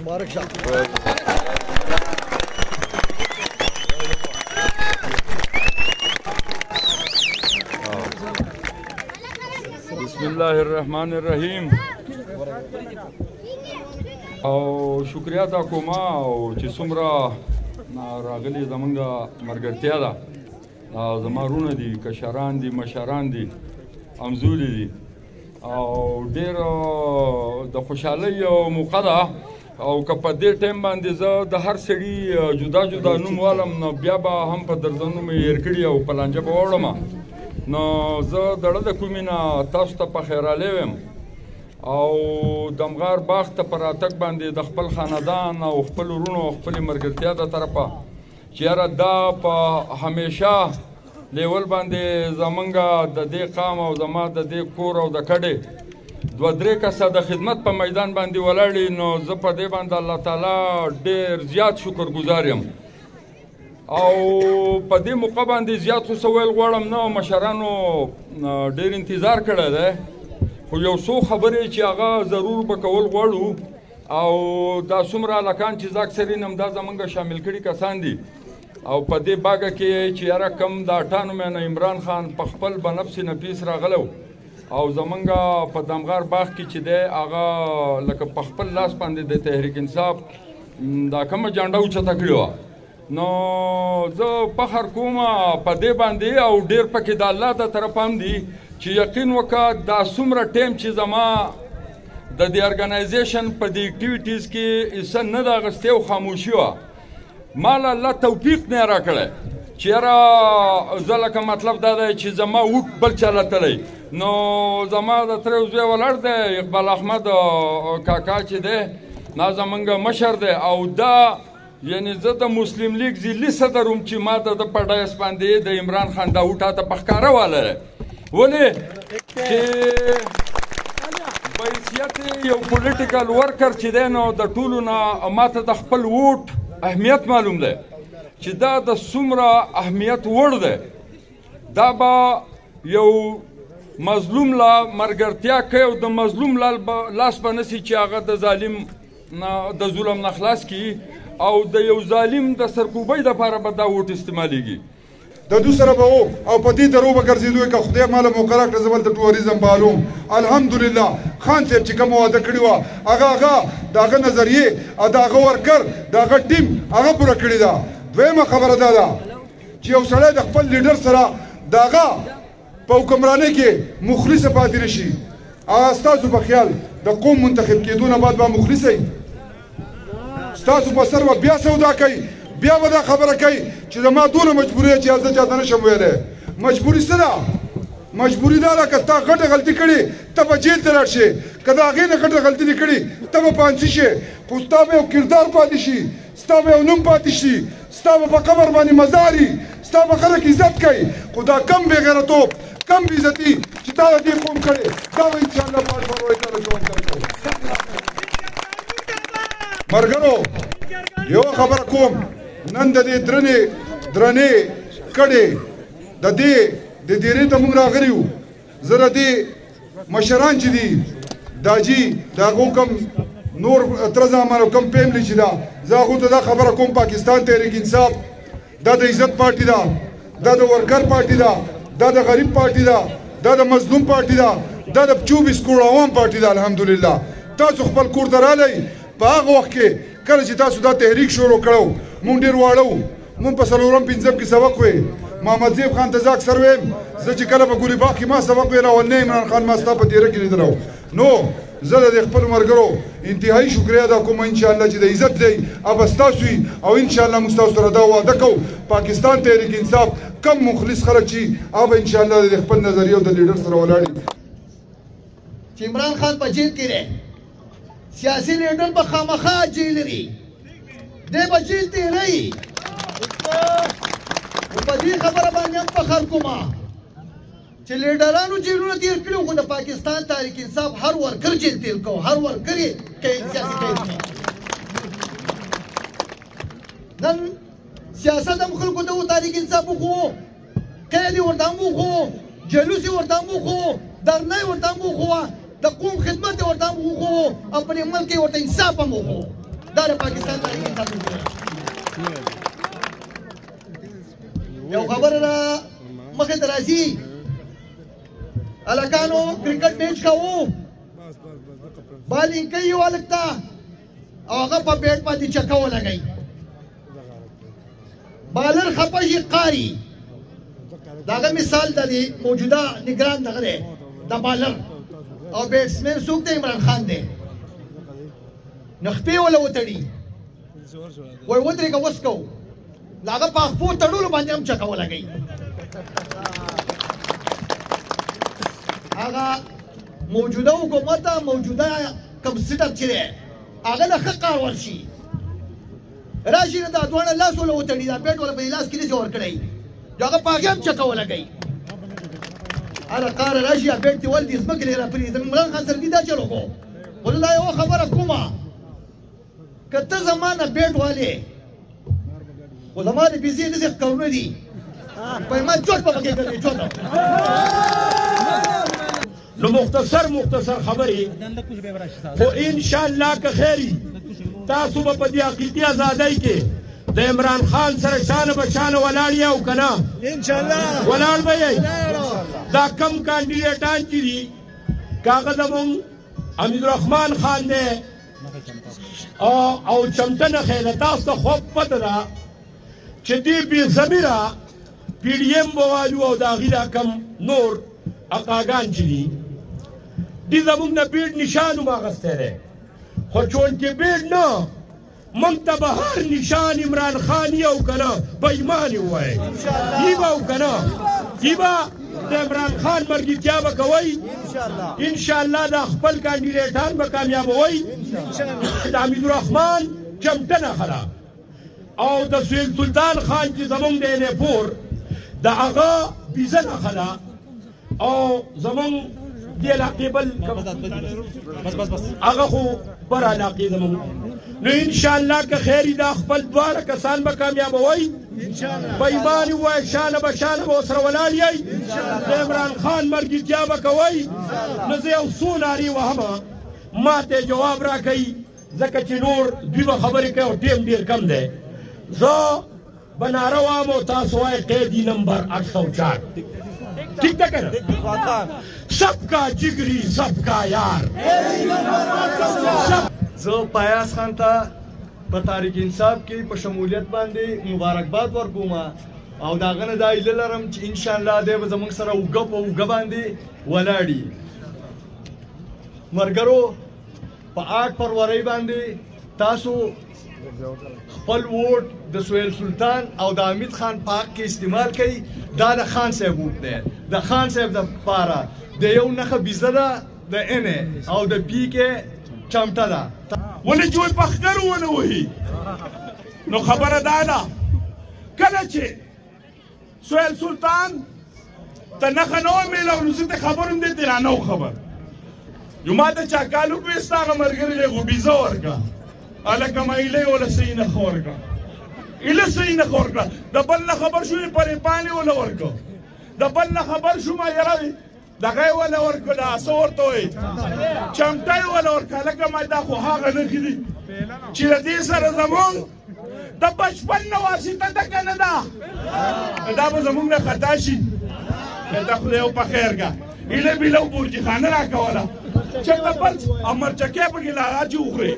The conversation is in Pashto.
مبارک شه. بسم الله الرحمن الرحیم. او شکریا تا کوم او چې څومره راغلي زمونږ ملګرتیا ده، زما وروڼه دي، کشران دي، مشران دي، همزولي دي او ډېر د خوشحالۍ موقع ده. او که په دې ټایم باندې زه د هر سړي جدا جدا نوم والم نو بیا به هم په درځنو مې هېر کړي او په لانجه به واوړم. نو زه د زړه د کومې نه تاسو ته په خیرالی ویم او د مغار باغ ته په راتګ باندې د خپل خاندان او خپل وروڼو او خپلې ملګرتیا د طرفه چې یاره دا په همیشه لیول باندې زمونږ د دې قام او زما د دې کور او د کډې دوه درې کسه د خدمت په میدان باندې ولاړې، نو زه په دې باندې الله تعالی ډېر زیات شکرګزار یم. او په دې موقع باندې زیات خو څه ویل غواړم نه، مشرانو ډېر انتظار کړی دی، خو یو څو خبرې چې هغه ضرور به کول غواړو. او دا څومره هلکان چې زه اکثرین همدا زمونږ شامل کړي کسان دي او په دې باغه کې چې یاره کم د 98 نه عمران خان په خپل بنفس نفیس راغلی او زمونږ په دمغار باغ کې چې دی هغه لکه په خپل لاس باندې د تحریک انصاف دا کومه جنډه اوچته کړې وه. نو زه فخر کوم په دې باندې او ډېر پکې د الله د طرفه هم دي چې یقین وکړه دا څومره ټایم چې زما د دې ارګنایزیشن په دې اکټیویټیز کې حصه نه ده اخیستې او خاموشي وه. مال الله توفیق نه راکړی چې یاره زه لکه مطلب دا دی چې زما وټ بل چا لتلی. نو زما د تره زوی ولاړ دی اقبال احمد کاکا چې دی دا زمونږ مشر دی او دا یعنی زه د مسلم لیگ ضلعي صدر وم چې ما ته د په ډایس باندې د عمران خان دا وټ ته په ښکاره والی ولې چې بحیثیت یو پولیټیکل ورکر چې دی نو د ټولو نه ما ته د خپل ووټ اهمیت معلوم دی چې دا د څومره اهمیت وړ دی. دا به یو مظلوم لا مرګرتیا کوي او د مظلوم لاس به نسي چې هغه د ظالم د ظلم نه خلاص کړي او د یو ظالم د سرکوبۍ دپاره به دا ووټ استعمالیږي. د دو سره به و او په دې درو به ګرځېدو که خدای ماله موقع راکړه زه بل د ټوریزم معلوم الحمدلله خان صاحب چې کومه واده کړې وه هغه د هغه نظریې او د هغه ورکر د هغه ټیم هغه پوره کړې ده. دویمه خبره دا ده چې یو سړی د خپل لیډر سره د هغه په حکمرانۍ کې مخلصه پاتې نه شي. ستاسو په خیال د قوم منتخب کېدو نه بعد به مخلص یې ستاسو په سر به بیا سودا کوي، بیا به دا خبره کوي چې زما دونه مجبوري ده چې زه چاته نشم ویلی. مجبوري څه ده؟ مجبوري دا ده که تا غټه غلطي کړې ته به جیل ته لاړ شې، که د هغې نه غټه غلطي دې کړې ته به پانسي شې، خو ستا به یو کردار پاتې شي، ستا به یو نوم پاتې شي، ستا به په قبر باندې مزاري، ستا به خلک عزت کوي. خو دا کم بېغیرتوب کم بېعزتي چې تا د دې قوم کړې دا به انشاءالله پاک پروای تعالی ژوند درکوي. ملګرو یوه خبره کوم، نن د دې درنې کډې د دیرې ته موږ راغلي یو. زه د دې مشران چې دي داجي د هغو کم نور تره زامان او کم فیملی چې ده زه هغو ته دا خبره کوم پاکستان تحریک انصاف دا د عزت پارټي ده، دا د ورکر پارټي ده، دا د غریب پارټي ده، دا د مظلوم پارټي ده، دا د 24 کروڑ عوام پارټي ده. الحمدلله تاسو خپل کور ته رالی په هغه وخت کې کله چې تاسو دا تحریک شروع کړو مونږ ډېر واړه وو، مونږ په څلورم پنځم کې سبق وی. محمد زیب خان ته زه اکثر ویم زه چې کله په ګوري باغ کې ما سبق ویل اولنی عمران خان ما ستا په تیره کې لیدلی نو زه د خپلو ملګرو انتهایي شکریه ادا کوم انشاءالله چې د عزت ځای هغه به ستاسو وي او انشاءالله موږ ستاسو سره دا وعده کوو پاکستان تحریک انصاف کم مخلص خلک چې هغه به انشاءالله د خپل نظریې او د لیډر سره ولاړ چې عمران خان په جیل کې دی، سیاسي لیډر به خامخا جیل لري، دی به جیل تېروي. په دې خبره باندې هم فخر کوم چې لیډرانو جیلونه تېر کړي خو د پاکستان تحریک انصاف هر ورکر جیل تېر کړو، هر ورکر یې سیاسي قید کړي. نن سیاست هم خلکو ته و تحریک انصاف وښو، قید یې ورته هم وښو، جلوس یې ورته هم وښو، درنه یې ورته هم وښوه، د قوم خدمت ورته هم وښو او په دې ملک کې ورته انصاف هم وښو. دا د پاکستان تاریخي انصاف دی. یو خبره را مخې ته راځي، هلکانو کرکټ میچ کوو، بالینګ کوي یو هلک ته او هغه په بیټ باندې چکه ولګوي، بالر خفه شي قاري. د هغه مثال د موجوده نگران دغه دی د بالر او بیټسمین څوک دی؟ عمران خان دی. نو خپې وله وتړي، وایي ودرېږه وس کوو، د هغه په خپو تړلو باندې هم چکه ولګوي. هغه موجوده حکومت موجوده کوم سټاپ چې دی هغه له ښه کار ورشي، راشي نه دا دواړه لاس وله وتړي، دا بیټ وله په دې لاس کې نشي ورکړی، د هغه په هغې هم چکه ولګوي. هله کاره راشي بیټ دې ولدي ځمکې دې راپرېږدي. عمران خان سره دې دا چل وکړو. خو زه دا یوه خبره کومه، که ته زما نه بیټ والې خو زما د پیسې داسې کارونه دي په ما چوټ به پکې کوي چوټ. نو مختصر خبرې خو انشاءالله که خیري تاسو به په دې حقیقي ازادۍ کې د عمران خان سره شانه به شانه ولاړ یې او که نه انشاءالله ولاړ به یې. دا کم کاندیډیټان چې دي که هغه زمونږ حمیدالرحمن خان دی او چمته نښې ده، تاسو ته خوب پته ده چې دې بې ضمیره پي ډي ایم به والو او د هغې دا کم نور اقاګان چې دي دې زمونږ نه بیډ نشان هم اخیستی دی، خو چونکې بیډ نه موږ ته به هر نشان عمران خان یې او که نه به ایمان یې ووایئ، یي به او که نه یي به د عمران خان مرګتیا به کوئ انشاءالله. دا خپل کاندیډیټان به کامیابوئ. د حمیدالرحمن چمټه نښه ده او د سهیل سلطان خان چې زمونږ د انیپور د هغه بیزه نښه ده او زمونږ دې علاقې بل هغه خو بر علاقې زمونږ. نو انشاءالله که خیري دا خپل دواړه کسان به کامیابوئ، په ایمان یې ووایئ، شانه به ورسره ولاړ یئ، د عمران خان مرګتیا به کوئ. نو زه یو څو نارې وهمه، ما ته جواب راکوئ، ځکه چې نور دوی به خبرې کوي او ټیم ډېر کم دی. زه به ناره وایم او تاسو وایئ قیدي نمبر 804. ٹھیک ده که نه؟ سب کا جگری سب کا یار. زه پیاز خان ته په تحریک انصاف کې په شمولیت باندې مبارکباد ورکوم او د هغه نه دا هیله لرم چې انشاءالله دی به زموږ سره اوږه په اوږه باندې ولاړي. ملګرو په 8 فروری باندې تاسو خپل ووټ د سهیل سلطان او د حمید خان په حق کې استعمال کوي. دا د خان صاحب ووټ دی، د خان صاحب دپاره د یو نښه بیزه ده د ان او د پی کې چمټه ده. ولې چې وایي په ښکرو ونه وهي نو خبره دا ده کله چې سهیل سلطان ته نښه نه وه میلاو نو زه ته خبر هم دی ته را نه و خبر. یو ما ته چا کال وکړې ستا هغه ملګري دی خو بیزه ورکړه، هلکه ما ایله یې وله صحیح نښه ورکړه، ایله صحیح نښه ورکړه. د بل نه خبر شو یې پریپان یې وله ورکړه، د بل نه خبر شو ما یاره دغه یې وله ورکړه څه ورته وایي چمټه یې وله ورکړه. هلکه ما دا خو هغه نښې دي چې د دې سره زمونږ د بچپن نه واسطه ده که نه ده، دا به زمونږ نه خطا شي. دا خدای او په خیر کا ایله بیله و برجي خانه را کوله چېرته بل او مرچکۍ پکې لا اچي وخورې